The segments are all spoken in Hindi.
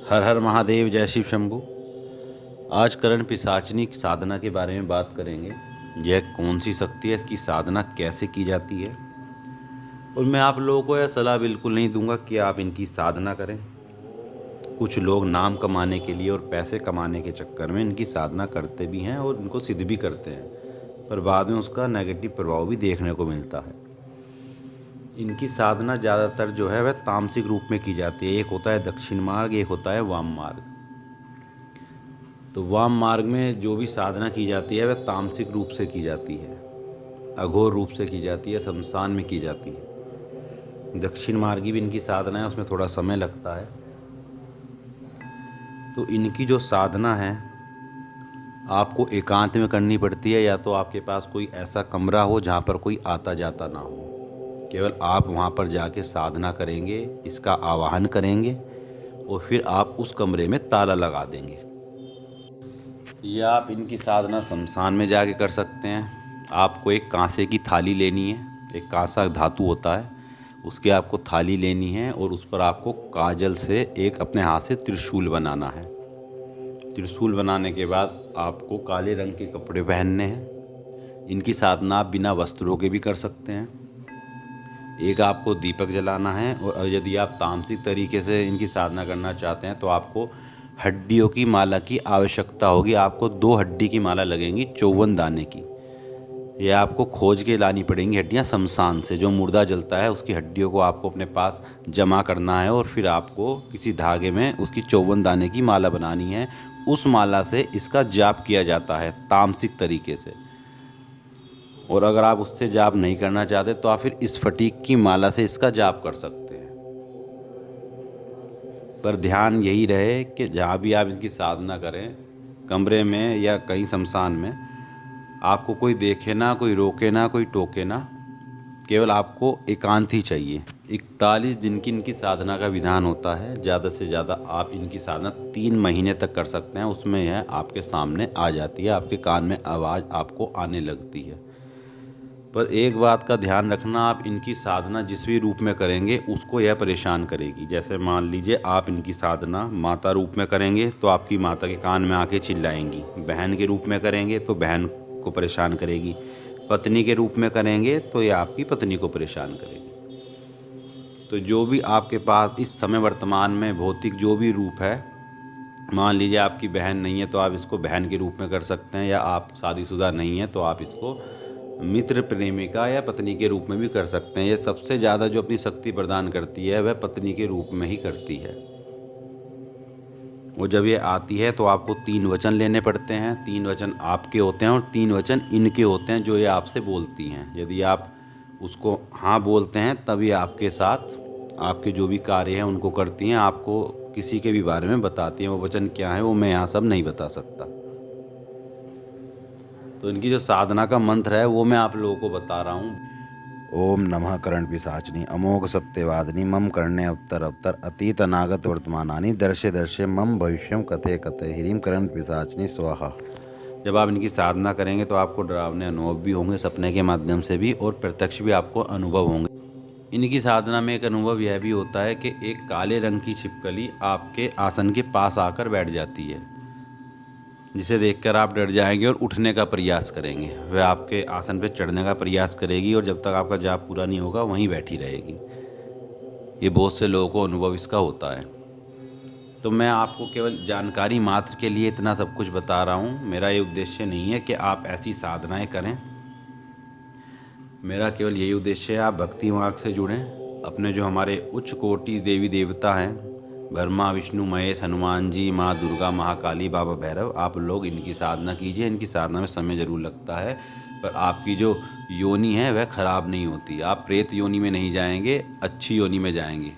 हर हर महादेव, जय शिव शंभू। आज करण पिशाचनी साधना के बारे में बात करेंगे। यह कौन सी शक्ति है, इसकी साधना कैसे की जाती है। और मैं आप लोगों को यह सलाह बिल्कुल नहीं दूंगा कि आप इनकी साधना करें। कुछ लोग नाम कमाने के लिए और पैसे कमाने के चक्कर में इनकी साधना करते भी हैं और इनको सिद्ध भी करते हैं, पर बाद में उसका नेगेटिव प्रभाव भी देखने को मिलता है। इनकी साधना ज़्यादातर जो है वह तामसिक रूप में की जाती है। एक होता है दक्षिण मार्ग, एक होता है वाम मार्ग। तो वाम मार्ग में जो भी साधना की जाती है वह तामसिक रूप से की जाती है, अघोर रूप से की जाती है, शमशान में की जाती है। दक्षिण मार्गी भी इनकी साधना है, उसमें थोड़ा समय लगता है। तो इनकी जो साधना है आपको एकांत में करनी पड़ती है, या तो आपके पास कोई ऐसा कमरा हो जहाँ पर कोई आता जाता ना हो। केवल आप वहाँ पर जाके साधना करेंगे, इसका आवाहन करेंगे और फिर आप उस कमरे में ताला लगा देंगे। या आप इनकी साधना शमशान में जाके कर सकते हैं। आपको एक कांसे की थाली लेनी है, एक कांसा धातु होता है, उसकी आपको थाली लेनी है और उस पर आपको काजल से एक अपने हाथ से त्रिशूल बनाना है। त्रिशूल बनाने के बाद आपको काले रंग के कपड़े पहनने हैं। इनकी साधना आप बिना वस्त्रों के भी कर सकते हैं। एक आपको दीपक जलाना है, और यदि आप तामसिक तरीके से इनकी साधना करना चाहते हैं तो आपको हड्डियों की माला की आवश्यकता होगी। आपको 2 हड्डी की माला लगेंगी, 54 दाने की। यह आपको खोज के लानी पड़ेंगी हड्डियाँ शमशान से। जो मुर्दा जलता है उसकी हड्डियों को आपको अपने पास जमा करना है और फिर आपको किसी धागे में उसकी 54 दाने की माला बनानी है। उस माला से इसका जाप किया जाता है तामसिक तरीके से। और अगर आप उससे जाप नहीं करना चाहते तो आप फिर स्फटिक की माला से इसका जाप कर सकते हैं। पर ध्यान यही रहे कि जहाँ भी आप इनकी साधना करें, कमरे में या कहीं शमशान में, आपको कोई देखे ना, कोई रोके ना, कोई टोके ना। केवल आपको एकांत ही चाहिए। 41 दिन की इनकी साधना का विधान होता है। ज़्यादा से ज़्यादा आप इनकी साधना 3 महीने तक कर सकते हैं। उसमें यह आपके सामने आ जाती है, आपके कान में आवाज़ आपको आने लगती है। पर एक बात का ध्यान रखना, आप इनकी साधना जिस भी रूप में करेंगे उसको यह परेशान करेगी। जैसे मान लीजिए आप इनकी साधना माता रूप में करेंगे तो आपकी माता के कान में आके चिल्लाएंगी। बहन के रूप में करेंगे तो बहन को परेशान करेगी। पत्नी के रूप में करेंगे तो यह आपकी पत्नी को परेशान करेगी। तो जो भी आपके पास इस समय वर्तमान में भौतिक जो भी रूप है, मान लीजिए आपकी बहन नहीं है तो आप इसको बहन के रूप में कर सकते हैं, या आप शादीशुदा नहीं है तो आप इसको मित्र, प्रेमिका या पत्नी के रूप में भी कर सकते हैं। ये सबसे ज़्यादा जो अपनी शक्ति प्रदान करती है वह पत्नी के रूप में ही करती है। और जब ये आती है तो आपको 3 वचन लेने पड़ते हैं। 3 वचन आपके होते हैं और 3 वचन इनके होते हैं जो ये आपसे बोलती हैं। यदि आप उसको हाँ बोलते हैं तब ये आपके साथ आपके जो भी कार्य हैं उनको करती हैं। आपको किसी के भी बारे में बताती हैं। वो वचन क्या है वो मैं यहाँ सब नहीं बता सकता। तो इनकी जो साधना का मंत्र है वो मैं आप लोगों को बता रहा हूँ। ओम नमः करण पिशाचिनी अमोघ सत्यवादिनी मम कर्णे अवतर अवतर अतीत अनागत वर्तमानानि दर्शे दर्शे मम भविष्यम कथे कथे ह्रीं करण पिशाचिनी स्वाहा। जब आप इनकी साधना करेंगे तो आपको डरावने अनुभव भी होंगे, सपने के माध्यम से भी, और प्रत्यक्ष भी आपको अनुभव होंगे। इनकी साधना में एक अनुभव यह भी होता है कि एक काले रंग की छिपकली आपके आसन के पास आकर बैठ जाती है, जिसे देखकर आप डर जाएंगे और उठने का प्रयास करेंगे। वह आपके आसन पर चढ़ने का प्रयास करेगी और जब तक आपका जाप पूरा नहीं होगा वहीं बैठी रहेगी। ये बहुत से लोगों को अनुभव इसका होता है। तो मैं आपको केवल जानकारी मात्र के लिए इतना सब कुछ बता रहा हूँ। मेरा ये उद्देश्य नहीं है कि आप ऐसी साधनाएं करें। मेरा केवल यही उद्देश्य है आप भक्ति मार्ग से जुड़ें। अपने जो हमारे उच्च कोटि देवी देवता हैं, ब्रह्मा, विष्णु, महेश, हनुमान जी, माँ दुर्गा, महाकाली, बाबा भैरव, आप लोग इनकी साधना कीजिए। इनकी साधना में समय ज़रूर लगता है, पर आपकी जो योनि है वह खराब नहीं होती। आप प्रेत योनि में नहीं जाएंगे, अच्छी योनि में जाएंगे।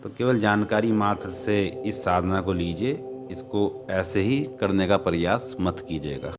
तो केवल जानकारी मात्र से इस साधना को लीजिए। इसको ऐसे ही करने का प्रयास मत कीजिएगा।